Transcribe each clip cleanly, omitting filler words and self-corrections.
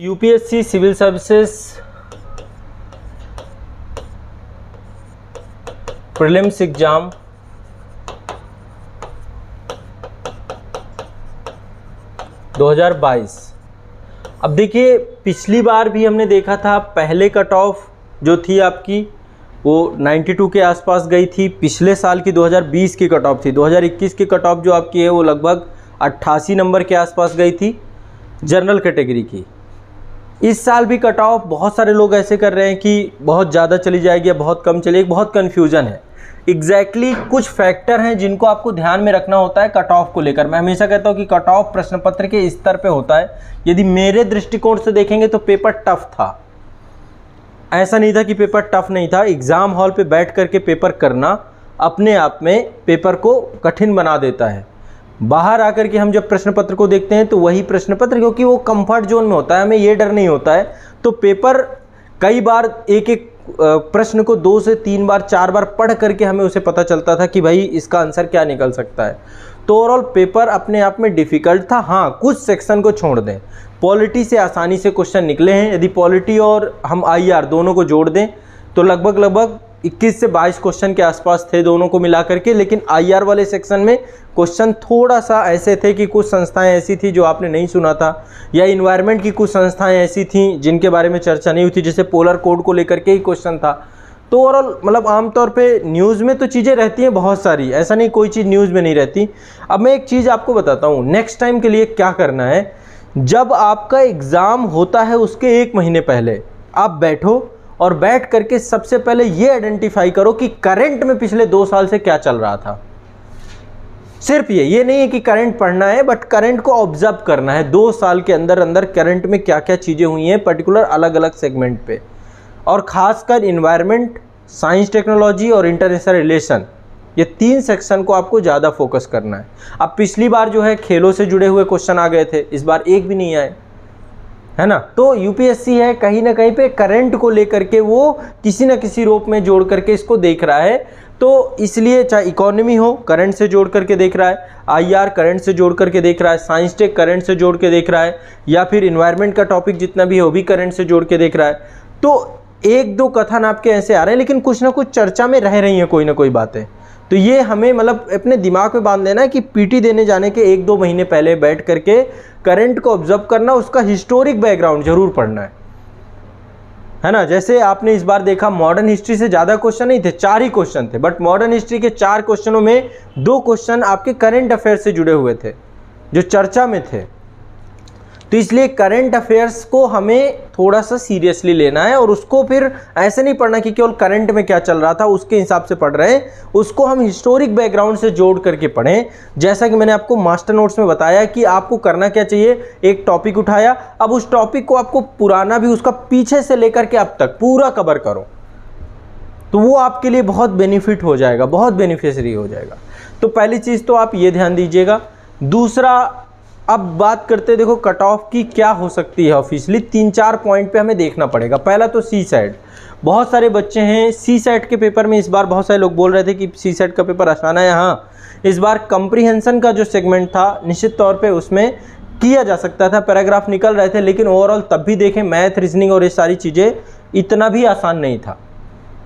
UPSC civil services prelims exam 2022। अब देखिए, पिछली बार भी हमने देखा था पहले कट ऑफ जो थी आपकी वो 92 के आसपास गई थी। पिछले साल की 2020 की कट ऑफ थी। 2021 की कट ऑफ जो आपकी है वो लगभग 88 नंबर के आसपास गई थी जनरल कैटेगरी की। इस साल भी कट ऑफ बहुत सारे लोग ऐसे कर रहे हैं कि बहुत ज़्यादा चली जाएगी या बहुत कम चलेगी, बहुत कन्फ्यूज़न है। एग्जैक्टली कुछ फैक्टर हैं जिनको आपको ध्यान में रखना होता है कट ऑफ को लेकर। मैं हमेशा कहता हूँ कि कट ऑफ प्रश्न पत्र के स्तर पे होता है। यदि मेरे दृष्टिकोण से देखेंगे तो पेपर टफ था, ऐसा नहीं था कि पेपर टफ नहीं था। एग्ज़ाम हॉल पे बैठ करके पेपर करना अपने आप में पेपर को कठिन बना देता है। बाहर आकर के हम जब प्रश्न पत्र को देखते हैं तो वही प्रश्न पत्र, क्योंकि वो कंफर्ट जोन में होता है, हमें ये डर नहीं होता है, तो पेपर कई बार एक एक प्रश्न को 2 से 3 बार 4 बार पढ़ करके हमें उसे पता चलता था कि भाई इसका आंसर क्या निकल सकता है। तो ओवरऑल पेपर अपने आप में डिफ़िकल्ट था। हाँ, कुछ सेक्शन को छोड़ दें, पॉलिटी से आसानी से क्वेश्चन निकले हैं। यदि पॉलिटी और हम IR दोनों को जोड़ दें तो लगभग 21 से 22 क्वेश्चन के आसपास थे दोनों को मिला करके। लेकिन IR वाले सेक्शन में क्वेश्चन थोड़ा सा ऐसे थे कि कुछ संस्थाएं ऐसी थी जो आपने नहीं सुना था, या इन्वायरमेंट की कुछ संस्थाएं ऐसी थी जिनके बारे में चर्चा नहीं हुई थी, जैसे पोलर कोड को लेकर के ही क्वेश्चन था। तो ओवरऑल मतलब आमतौर पे न्यूज़ में तो चीज़ें रहती हैं बहुत सारी, ऐसा नहीं कोई चीज़ न्यूज़ में नहीं रहती। अब मैं एक चीज़ आपको बताता हूँ नेक्स्ट टाइम के लिए क्या करना है। जब आपका एग्ज़ाम होता है उसके 1 महीने पहले आप बैठो और बैठ करके सबसे पहले ये आइडेंटिफाई करो कि करंट में पिछले 2 साल से क्या चल रहा था। सिर्फ ये नहीं है कि करंट पढ़ना है, बट करंट को ऑब्जर्व करना है। 2 साल के अंदर अंदर करंट में क्या क्या चीज़ें हुई हैं पर्टिकुलर अलग अलग सेगमेंट पे, और ख़ासकर इन्वायरमेंट, साइंस टेक्नोलॉजी और इंटरनेशनल रिलेशन, ये 3 सेक्शन को आपको ज़्यादा फोकस करना है। अब पिछली बार जो है खेलों से जुड़े हुए क्वेश्चन आ गए थे, इस बार एक भी नहीं आए, है ना। तो यूपीएससी है कहीं ना कहीं पे करंट को लेकर के वो किसी न किसी रूप में जोड़ करके इसको देख रहा है। तो इसलिए चाहे इकोनॉमी हो करंट से जोड़ करके देख रहा है, IR करंट से जोड़ करके देख रहा है, साइंस टेक करंट से जोड़ के देख रहा है, या फिर इन्वायरमेंट का टॉपिक जितना भी है वो भी करंट से जोड़ के देख रहा है। तो 1-2 कथन आपके ऐसे आ रहे हैं, लेकिन कुछ ना कुछ चर्चा में रह रही हैं कोई ना कोई बातें। तो ये हमें मतलब अपने दिमाग में बांध लेना है कि PT देने जाने के 1-2 महीने पहले बैठ करके करंट को ऑब्जर्व करना, उसका हिस्टोरिक बैकग्राउंड जरूर पढ़ना है ना। जैसे आपने इस बार देखा मॉडर्न हिस्ट्री से ज़्यादा क्वेश्चन नहीं थे, 4 ही क्वेश्चन थे, बट मॉडर्न हिस्ट्री के 4 क्वेश्चनों में 2 क्वेश्चन आपके करंट अफेयर से जुड़े हुए थे जो चर्चा में थे। तो इसलिए करंट अफेयर्स को हमें थोड़ा सा सीरियसली लेना है, और उसको फिर ऐसे नहीं पढ़ना कि केवल करंट में क्या चल रहा था उसके हिसाब से पढ़ रहे हैं, उसको हम हिस्टोरिक बैकग्राउंड से जोड़ करके पढ़ें। जैसा कि मैंने आपको मास्टर नोट्स में बताया कि आपको करना क्या चाहिए, एक टॉपिक उठाया, अब उस टॉपिक को आपको पुराना भी उसका पीछे से लेकर के अब तक पूरा कवर करो, तो वो आपके लिए बहुत बेनिफिट हो जाएगा, बहुत बेनिफिशियरी हो जाएगा। तो पहली चीज़ तो आप ये ध्यान दीजिएगा। दूसरा, अब बात करते हैं देखो कट ऑफ की क्या हो सकती है ऑफिशियली। 3-4 पॉइंट पे हमें देखना पड़ेगा। पहला तो CSAT। बहुत सारे बच्चे हैं CSAT के पेपर में, इस बार बहुत सारे लोग बोल रहे थे कि CSAT का पेपर आसान है। हाँ, इस बार कंप्रीहेंशन का जो सेगमेंट था निश्चित तौर पे उसमें किया जा सकता था, पैराग्राफ निकल रहे थे, लेकिन ओवरऑल तब भी देखें मैथ, रीजनिंग और ये सारी चीज़ें इतना भी आसान नहीं था।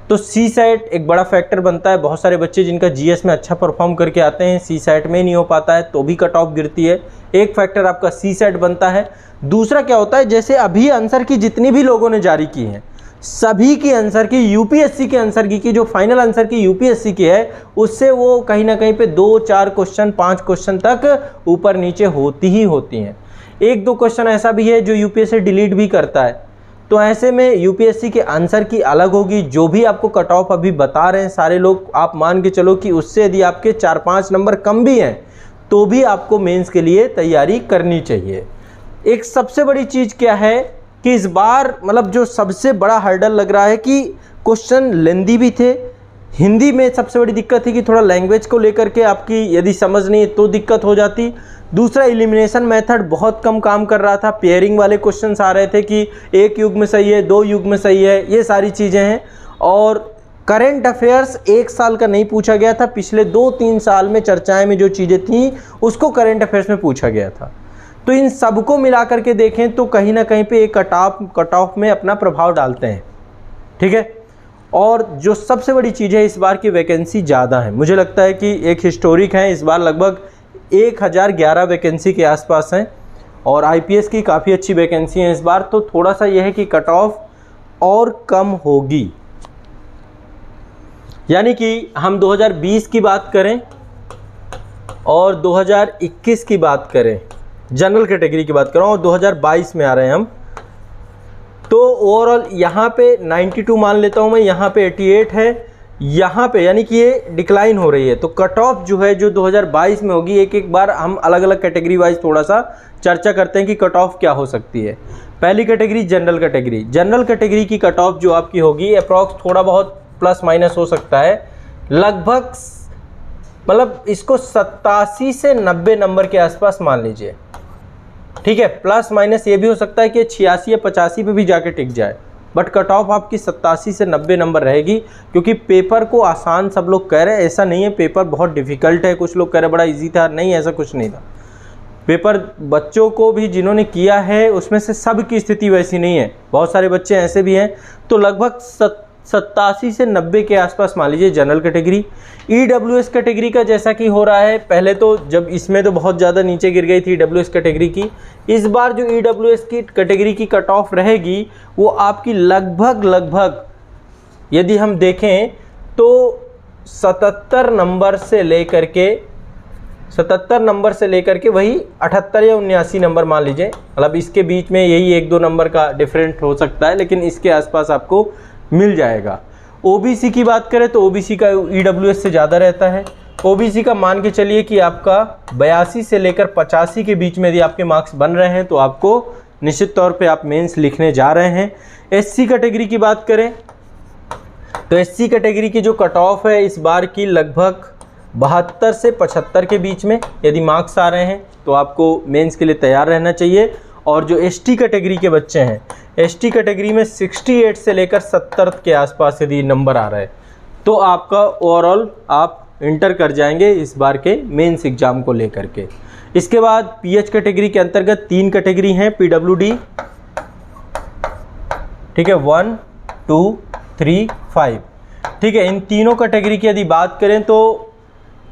तो CSAT एक बड़ा फैक्टर बनता है। बहुत सारे बच्चे जिनका GS में अच्छा परफॉर्म करके आते हैं, CSAT में नहीं हो पाता है तो भी कट ऑफ गिरती है। एक फैक्टर आपका CSAT बनता है। दूसरा क्या होता है, जैसे अभी आंसर की जितनी भी लोगों ने जारी की हैं, सभी की आंसर की यूपीएससी के आंसर की जो फाइनल आंसर की यूपीएससी की है, उससे वो कहीं ना कहीं पे 2-4 क्वेश्चन 5 क्वेश्चन तक ऊपर नीचे होती ही होती हैं। 1-2 क्वेश्चन ऐसा भी है जो यूपीएससी डिलीट भी करता है। तो ऐसे में यूपीएससी के आंसर की अलग होगी। जो भी आपको कट ऑफ अभी बता रहे हैं सारे लोग, आप मान के चलो कि उससे यदि आपके 4-5 नंबर कम भी हैं तो भी आपको मेंस के लिए तैयारी करनी चाहिए। एक सबसे बड़ी चीज़ क्या है कि इस बार मतलब जो सबसे बड़ा हर्डल लग रहा है कि क्वेश्चन लेंदी भी थे। हिंदी में सबसे बड़ी दिक्कत थी कि थोड़ा लैंग्वेज को लेकर के आपकी यदि समझ नहीं है तो दिक्कत हो जाती। दूसरा, एलिमिनेशन मेथड बहुत कम काम कर रहा था। पेयरिंग वाले क्वेश्चंस आ रहे थे कि 1 युग में सही है, 2 युग में सही है, ये सारी चीज़ें हैं। और करंट अफेयर्स 1 साल का नहीं पूछा गया था, पिछले 2-3 साल में चर्चाएं में जो चीज़ें थीं उसको करंट अफेयर्स में पूछा गया था। तो इन सबको मिला करके देखें तो कहीं ना कहीं पे एक कट ऑफ में अपना प्रभाव डालते हैं, ठीक है। और जो सबसे बड़ी चीज़ है, इस बार की वैकेंसी ज़्यादा है, मुझे लगता है कि एक हिस्टोरिक है, इस बार लगभग 1011 वैकेंसी के आसपास हैं और आईपीएस की काफ़ी अच्छी वैकेंसी है इस बार। तो थोड़ा सा यह है कि कट ऑफ और कम होगी, यानी कि हम 2020 की बात करें और 2021 की बात करें, जनरल कैटेगरी की बात करें, और 2022 में आ रहे हैं हम, तो ओवरऑल यहाँ पे 92 मान लेता हूँ मैं, यहाँ पे 88 है, यहाँ पे यानी कि ये डिक्लाइन हो रही है। तो कट ऑफ जो है जो 2022 में होगी, एक बार हम अलग अलग कैटेगरी वाइज थोड़ा सा चर्चा करते हैं कि कट ऑफ क्या हो सकती है। पहली category general category. General category की कट ऑफ जो आपकी होगी अप्रॉक्स थोड़ा बहुत प्लस माइनस हो सकता है, लगभग मतलब इसको 87 से 90 नंबर के आसपास मान लीजिए, ठीक है। प्लस माइनस ये भी हो सकता है कि 86 या 85 पे भी जाके टिक जाए, बट कट ऑफ आपकी 87 से 90 नंबर रहेगी, क्योंकि पेपर को आसान सब लोग कह रहे हैं, ऐसा नहीं है पेपर बहुत डिफ़िकल्ट है। कुछ लोग कह रहे हैं बड़ा इजी था, नहीं ऐसा कुछ नहीं था। पेपर बच्चों को भी जिन्होंने किया है उसमें से सब की स्थिति वैसी नहीं है, बहुत सारे बच्चे ऐसे भी हैं। तो लगभग 87 से 90 के आसपास मान लीजिए जनरल कैटेगरी। ईडब्ल्यूएस कैटेगरी का जैसा कि हो रहा है, पहले तो जब इसमें तो बहुत ज़्यादा नीचे गिर गई थी ईडब्ल्यूएस कैटेगरी की, इस बार जो ईडब्ल्यूएस की कैटेगरी की कट ऑफ रहेगी वो आपकी लगभग यदि हम देखें तो 77 नंबर से लेकर के वही 78 या 79 नंबर मान लीजिए, मतलब इसके बीच में यही 1-2 नंबर का डिफरेंट हो सकता है, लेकिन इसके आसपास आपको मिल जाएगा। ओबीसी की बात करें तो ओबीसी का ईडब्ल्यूएस से ज़्यादा रहता है। ओबीसी का मान के चलिए कि आपका 82 से लेकर 85 के बीच में यदि आपके मार्क्स बन रहे हैं तो आपको निश्चित तौर पे आप मेंस लिखने जा रहे हैं। एससी कैटेगरी की बात करें तो एससी कैटेगरी की जो कट ऑफ है इस बार की लगभग 72 से 75 के बीच में यदि मार्क्स आ रहे हैं तो आपको मेंस के लिए तैयार रहना चाहिए। और जो एसटी कैटेगरी के बच्चे हैं, एसटी कैटेगरी में 68 से लेकर 70 के आसपास यदि नंबर आ रहा है तो आपका ओवरऑल आप इंटर कर जाएंगे इस बार के मेंस एग्जाम को लेकर के। इसके बाद पीएच कैटेगरी के अंतर्गत 3 कैटेगरी हैं, पीडब्ल्यूडी, ठीक है, 1, 2, 3, 5, ठीक है। इन तीनों कैटेगरी की यदि बात करें तो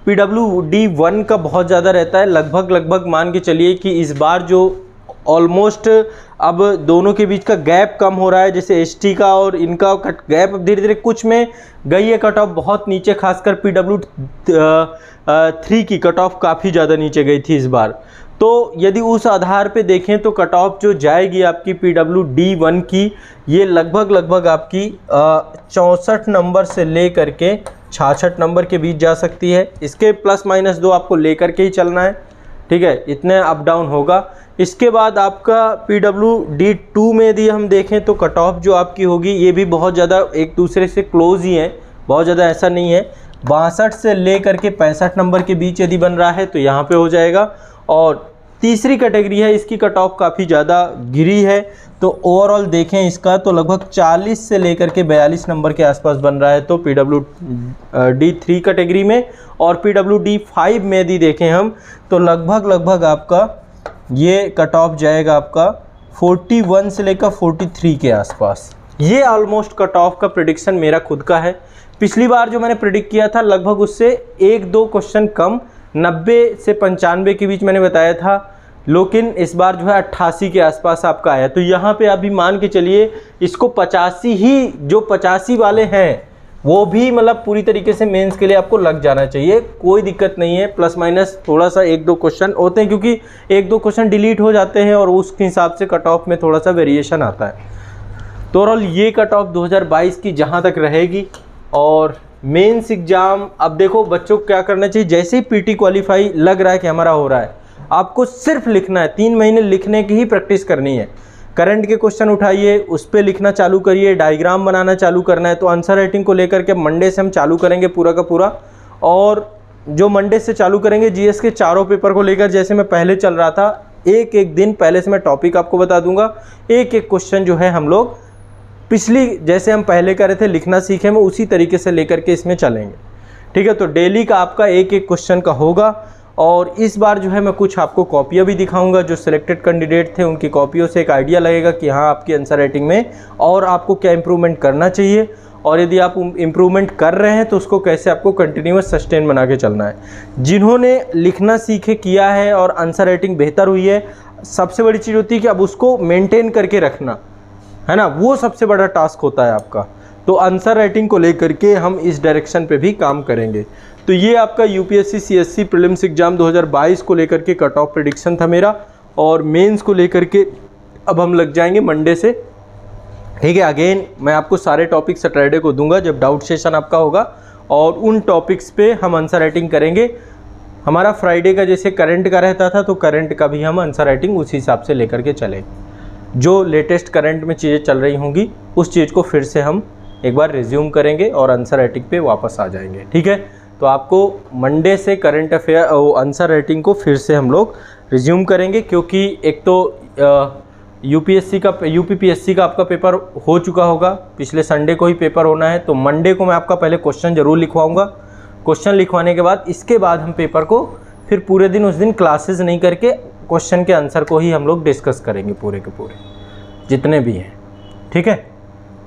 पीडब्ल्यूडी 1 का बहुत ज़्यादा रहता है, लगभग मान के चलिए कि इस बार जो ऑलमोस्ट अब दोनों के बीच का गैप कम हो रहा है, जैसे एसटी का और इनका गैप अब धीरे धीरे कुछ में गई है कट ऑफ बहुत नीचे, खासकर पीडब्ल्यू3 की कट ऑफ काफ़ी ज़्यादा नीचे गई थी इस बार। तो यदि उस आधार पे देखें तो कट ऑफ जो जाएगी आपकी पीडब्ल्यूडी 1 की, ये लगभग आपकी 64 नंबर से ले करके 66 नंबर के बीच जा सकती है। इसके प्लस माइनस 2 आपको लेकर के ही चलना है, ठीक है, इतने अप डाउन होगा। इसके बाद आपका पीडब्ल्यूडी 2 में यदि हम देखें तो कट ऑफ जो आपकी होगी ये भी बहुत ज़्यादा एक दूसरे से क्लोज ही है, बहुत ज़्यादा ऐसा नहीं है। 62 से ले करके 65 नंबर के बीच यदि बन रहा है तो यहाँ पे हो जाएगा। और तीसरी कैटेगरी है, इसकी कट ऑफ काफ़ी ज़्यादा गिरी है, तो ओवरऑल देखें इसका तो लगभग 40 से लेकर के 42 नंबर के आसपास बन रहा है तो पीडब्ल्यूडी 3 कैटेगरी में। और पीडब्ल्यूडी 5 में यदि देखें हम तो लगभग आपका ये कट ऑफ जाएगा आपका 41 से लेकर 43 के आसपास। ये ऑलमोस्ट कट ऑफ का प्रेडिक्शन मेरा खुद का है। पिछली बार जो मैंने प्रेडिक्ट किया था लगभग उससे 1-2 क्वेश्चन कम, 90 से 95 के बीच मैंने बताया था, लेकिन इस बार जो है 88 के आसपास आपका आया। तो यहाँ पे अभी मान के चलिए इसको 85 ही, जो 85 वाले हैं वो भी मतलब पूरी तरीके से मेंस के लिए आपको लग जाना चाहिए, कोई दिक्कत नहीं है। प्लस माइनस थोड़ा सा 1-2 क्वेश्चन होते हैं, क्योंकि 1-2 क्वेश्चन डिलीट हो जाते हैं और उसके हिसाब से कट ऑफ में थोड़ा सा वेरिएशन आता है। तो ओवरऑल ये कट ऑफ 2022 की जहाँ तक रहेगी। और मेंस एग्ज़ाम अब देखो बच्चों को क्या करना चाहिए, जैसे ही पीटी क्वालिफाई लग रहा है कि हमारा हो रहा है, आपको सिर्फ लिखना है, 3 महीने लिखने की ही प्रैक्टिस करनी है। करंट के क्वेश्चन उठाइए, उस पर लिखना चालू करिए, डायग्राम बनाना चालू करना है। तो आंसर राइटिंग को लेकर के मंडे से हम चालू करेंगे पूरा का पूरा, और जो मंडे से चालू करेंगे जीएस के चारों पेपर को लेकर, जैसे मैं पहले चल रहा था, एक दिन पहले से मैं टॉपिक आपको बता दूंगा, एक क्वेश्चन जो है हम लोग पिछली जैसे हम पहले कर रहे थे लिखना सीखे में उसी तरीके से लेकर के इसमें चलेंगे, ठीक है। तो डेली का आपका एक क्वेश्चन का होगा। और इस बार जो है मैं कुछ आपको कॉपियाँ भी दिखाऊंगा, जो सिलेक्टेड कैंडिडेट थे उनकी कॉपियों से एक आइडिया लगेगा कि हाँ आपकी आंसर राइटिंग में और आपको क्या इम्प्रूवमेंट करना चाहिए, और यदि आप इम्प्रूवमेंट कर रहे हैं तो उसको कैसे आपको कंटिन्यूअस सस्टेन बना के चलना है। जिन्होंने लिखना सीखे किया है और आंसर राइटिंग बेहतर हुई है, सबसे बड़ी चीज़ होती है कि अब उसको मेंटेन करके रखना है ना, वो सबसे बड़ा टास्क होता है आपका। तो आंसर राइटिंग को लेकर के हम इस डायरेक्शन पे भी काम करेंगे। तो ये आपका यूपीएससी सीएससी प्रीलिम्स एग्जाम 2022 को लेकर के कट ऑफ प्रेडिक्शन था मेरा, और मेंस को लेकर के अब हम लग जाएंगे मंडे से। ठीक है, अगेन मैं आपको सारे टॉपिक सैटरडे को दूंगा जब डाउट सेशन आपका होगा, और उन टॉपिक्स पे हम आंसर राइटिंग करेंगे। हमारा फ्राइडे का जैसे करंट का रहता था, तो करंट का भी हम आंसर राइटिंग उसी हिसाब से लेकर के चले। जो लेटेस्ट करंट में चीज़ें चल रही होंगी उस चीज़ को फिर से हम एक बार रिज्यूम करेंगे और आंसर राइटिंग पे वापस आ जाएंगे। ठीक है, तो आपको मंडे से करंट अफेयर आंसर राइटिंग को फिर से हम लोग रिज्यूम करेंगे, क्योंकि एक तो यूपीपीएससी का आपका पेपर हो चुका होगा, पिछले संडे को ही पेपर होना है। तो मंडे को मैं आपका पहले क्वेश्चन ज़रूर लिखवाऊंगा। क्वेश्चन लिखवाने के बाद इसके बाद हम पेपर को फिर पूरे दिन उस दिन क्लासेस नहीं करके क्वेश्चन के आंसर को ही हम लोग डिस्कस करेंगे पूरे के पूरे जितने भी हैं। ठीक है,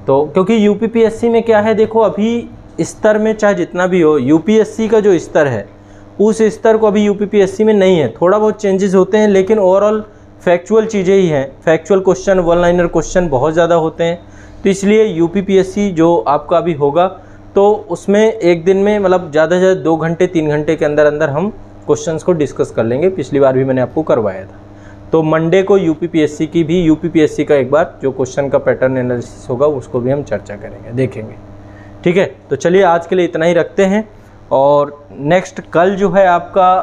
तो क्योंकि यूपीपीएससी में क्या है, देखो अभी स्तर में चाहे जितना भी हो, यूपीएससी का जो स्तर है उस स्तर को अभी यूपीपीएससी में नहीं है। थोड़ा बहुत चेंजेस होते हैं, लेकिन ओवरऑल फैक्चुअल चीज़ें ही हैं। Factual question, one liner question बहुत ज़्यादा होते हैं। तो इसलिए यूपीपीएससी जो आपका अभी होगा, तो उसमें एक दिन में मतलब ज़्यादा से ज़्यादा 2 घंटे 3 घंटे के अंदर अंदर हम क्वेश्चंस को डिस्कस कर लेंगे। पिछली बार भी मैंने आपको करवाया था। तो मंडे को यूपीपीएससी का एक बार जो क्वेश्चन का पैटर्न एनालिसिस होगा उसको भी हम चर्चा करेंगे, देखेंगे। ठीक है, तो चलिए आज के लिए इतना ही रखते हैं, और नेक्स्ट कल जो है आपका